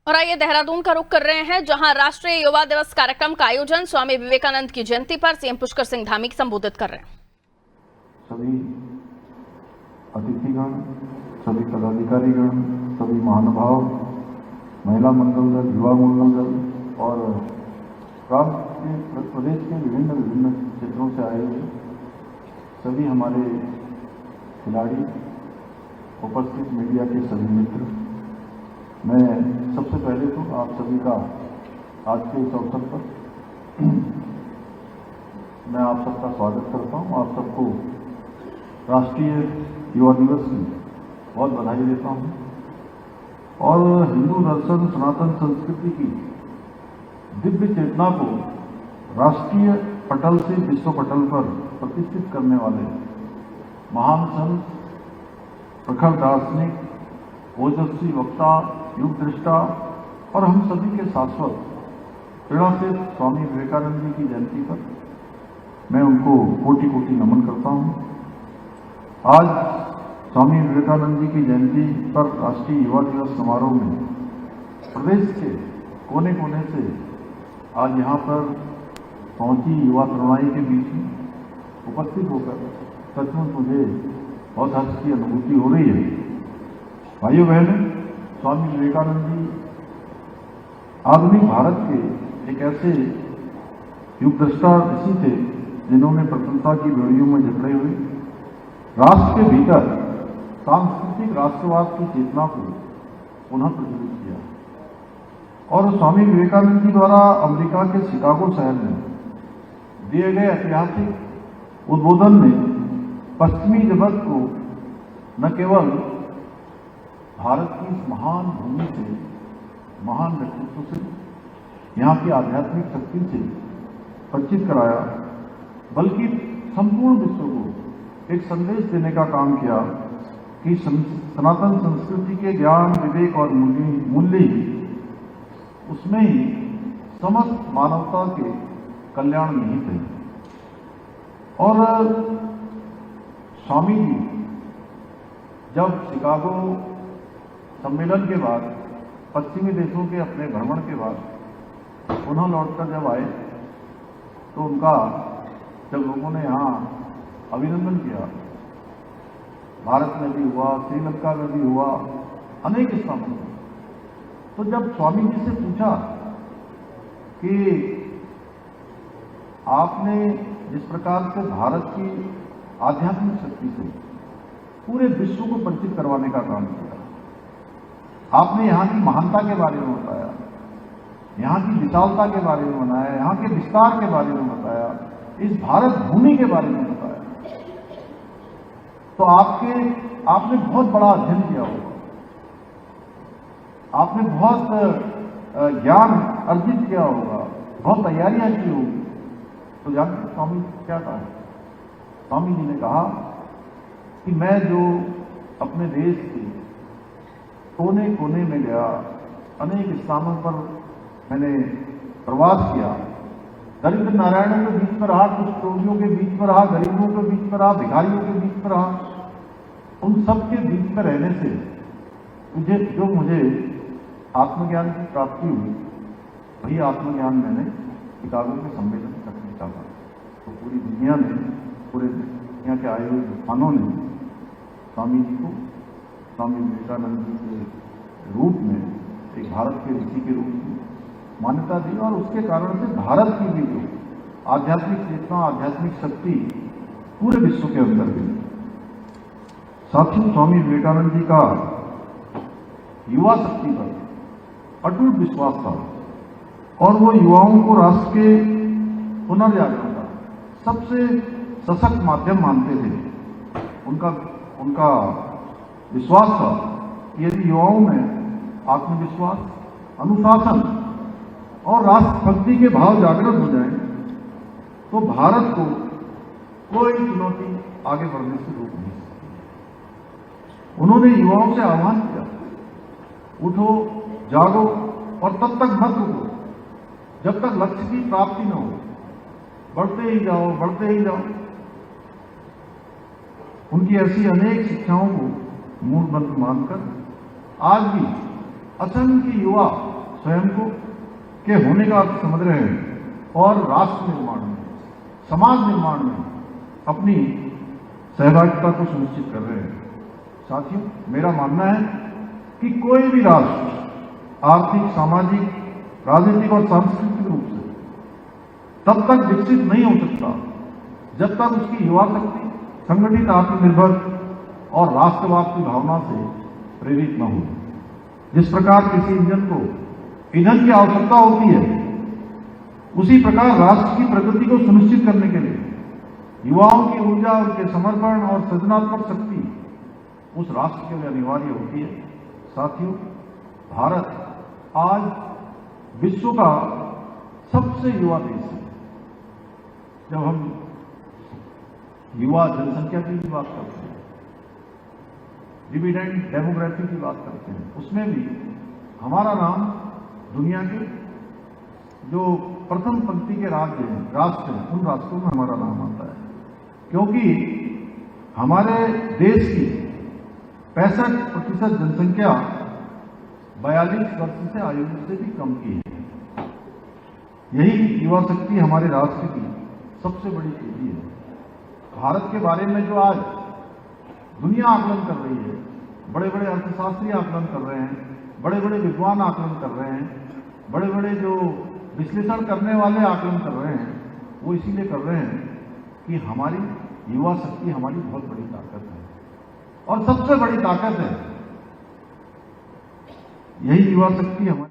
और आइए देहरादून का रुख कर रहे हैं, जहां राष्ट्रीय युवा दिवस कार्यक्रम का आयोजन स्वामी विवेकानंद की जयंती पर सीएम पुष्कर सिंह धामी संबोधित कर रहे हैं। सभी अतिथिगण, सभी पदाधिकारीगण, सभी महानुभाव, महिला मंगल दल, युवा मंगल दल और प्रदेश के विभिन्न क्षेत्रों से आए हुए सभी हमारे खिलाड़ी, उपस्थित मीडिया के सभी मित्र, मैं सबसे पहले तो आप सभी का आज के इस अवसर पर मैं आप सबका स्वागत करता हूं। आप सबको राष्ट्रीय युवा दिवस की बहुत बधाई देता हूं और हिंदू दर्शन, सनातन संस्कृति की दिव्य चेतना को राष्ट्रीय पटल से विश्व पटल पर प्रतिष्ठित करने वाले महान संत, प्रखर दार्शनिक, ओजस्वी वक्ता, युग दृष्टा और हम सभी के शाश्वत प्रेरणाशील स्वामी विवेकानंद जी की जयंती पर मैं उनको कोटि कोटि नमन करता हूं। आज स्वामी विवेकानंद जी की जयंती पर राष्ट्रीय युवा दिवस समारोह में प्रदेश के कोने कोने से आज यहाँ पर पहुंची युवा तरुणाई के बीच में उपस्थित होकर सचमुच मुझे बहुत हर्ष की अनुभूति हो रही है। भाइयों बहनों, स्वामी विवेकानंद जी आधुनिक भारत के एक ऐसे युग दृष्टा ऋषि थे जिन्होंने प्रथमता की बेड़ियों में जकड़े हुए राष्ट्र के भीतर सांस्कृतिक राष्ट्रवाद की चेतना को पुनः प्रज्वलित किया और स्वामी विवेकानंद जी द्वारा अमेरिका के शिकागो शहर में दिए गए ऐतिहासिक उद्बोधन ने पश्चिमी जगत को न केवल भारत की इस महान भूमि से, महान व्यक्तित्व से, यहाँ की आध्यात्मिक शक्ति से परिचित कराया, बल्कि संपूर्ण विश्व को एक संदेश देने का काम किया कि सनातन संस्कृति के ज्ञान, विवेक और मूल्य ही उसमें ही समस्त मानवता के कल्याण निहित है। और स्वामी जी जब शिकागो सम्मेलन के बाद, पश्चिमी देशों के अपने भ्रमण के बाद पुनः लौटकर जब आए तो उनका जब लोगों ने यहाँ अभिनंदन किया, भारत में भी हुआ, श्रीलंका में भी हुआ, अनेक स्थानों में, तो जब स्वामी जी से पूछा कि आपने जिस प्रकार से भारत की आध्यात्मिक शक्ति से पूरे विश्व को परिचित करवाने का काम किया, आपने यहाँ की महानता के बारे में बताया, यहाँ की विशालता के बारे में बताया, यहाँ के विस्तार के बारे में बताया, इस भारत भूमि के बारे में बताया, तो आपने बहुत बड़ा अध्ययन किया होगा, आपने बहुत ज्ञान अर्जित किया होगा, बहुत तैयारियां की होगी। तो जानते स्वामी क्या कहा? स्वामी जी ने कहा कि मैं जो अपने देश के कोने कोने में गया, अनेक स्थानों पर मैंने प्रवास किया, दरिद्र नारायणों के बीच में रहा, कुछ रोगियों के बीच में रहा, गरीबों के बीच में रहा, भिखारियों के बीच में रहा, उन सब के बीच में रहने से मुझे आत्मज्ञान की प्राप्ति हुई, वही आत्मज्ञान मैंने शिकागो के सम्मेलन में करने का था। तो पूरी दुनिया में, पूरे दुनिया के आए हुए विद्वानों ने स्वामी जी को स्वामी विवेकानंद जी के रूप में, एक भारत के ऋषि के रूप में मान्यता दी और उसके कारण से भारत की भी जो आध्यात्मिक चेतना, आध्यात्मिक शक्ति पूरे विश्व के अंदर गई। साथियों, स्वामी विवेकानंद जी का युवा शक्ति पर अटूट विश्वास था और वो युवाओं को राष्ट्र के पुनर्जागरण का सबसे सशक्त माध्यम मानते थे। उनका विश्वास था कि यदि युवाओं में आत्मविश्वास, अनुशासन और राष्ट्रभक्ति के भाव जागृत हो जाएं, तो भारत को कोई चुनौती आगे बढ़ने से रोक नहीं सकती। उन्होंने युवाओं से आह्वान किया, उठो, जागो और तब तक मत रुको जब तक लक्ष्य की प्राप्ति न हो, बढ़ते ही जाओ, बढ़ते ही जाओ। उनकी ऐसी अनेक शिक्षाओं को मूल मंत्र मानकर आज भी असंख्य युवा स्वयं को के होने का अर्थ समझ रहे हैं और राष्ट्र निर्माण में, समाज निर्माण में अपनी सहभागिता को सुनिश्चित कर रहे हैं। साथियों, मेरा मानना है कि कोई भी राष्ट्र आर्थिक, सामाजिक, राजनीतिक और सांस्कृतिक रूप से तब तक विकसित नहीं हो सकता जब तक उसकी युवा शक्ति संगठित, आत्मनिर्भर और राष्ट्रवाद की भावना से प्रेरित न हो। जिस प्रकार किसी इंजन को ईंधन की आवश्यकता होती है, उसी प्रकार राष्ट्र की प्रगति को सुनिश्चित करने के लिए युवाओं की ऊर्जा, उनके समर्पण और सृजनात्मक शक्ति उस राष्ट्र के लिए अनिवार्य होती है। साथियों, भारत आज विश्व का सबसे युवा देश है। जब हम युवा जनसंख्या की भी बात करते हैं, डिविडेंड डेमोग्राफी की बात करते हैं, उसमें भी हमारा नाम दुनिया के जो प्रथम पंक्ति के राष्ट्र हैं, उन राष्ट्रों में हमारा नाम आता है, क्योंकि हमारे देश की 65% जनसंख्या 42 वर्ष से आयु से भी कम की है। यही युवा शक्ति हमारे राष्ट्र की सबसे बड़ी पूंजी है। भारत के बारे में जो आज दुनिया आकलन कर रही है, बड़े बड़े अर्थशास्त्री आकलन कर रहे हैं, बड़े बड़े विद्वान आकलन कर रहे हैं, बड़े बड़े जो विश्लेषण करने वाले आकलन कर रहे हैं, वो इसीलिए कर रहे हैं कि हमारी युवा शक्ति हमारी बहुत बड़ी ताकत है और सबसे बड़ी ताकत है। यही युवा शक्ति हमारी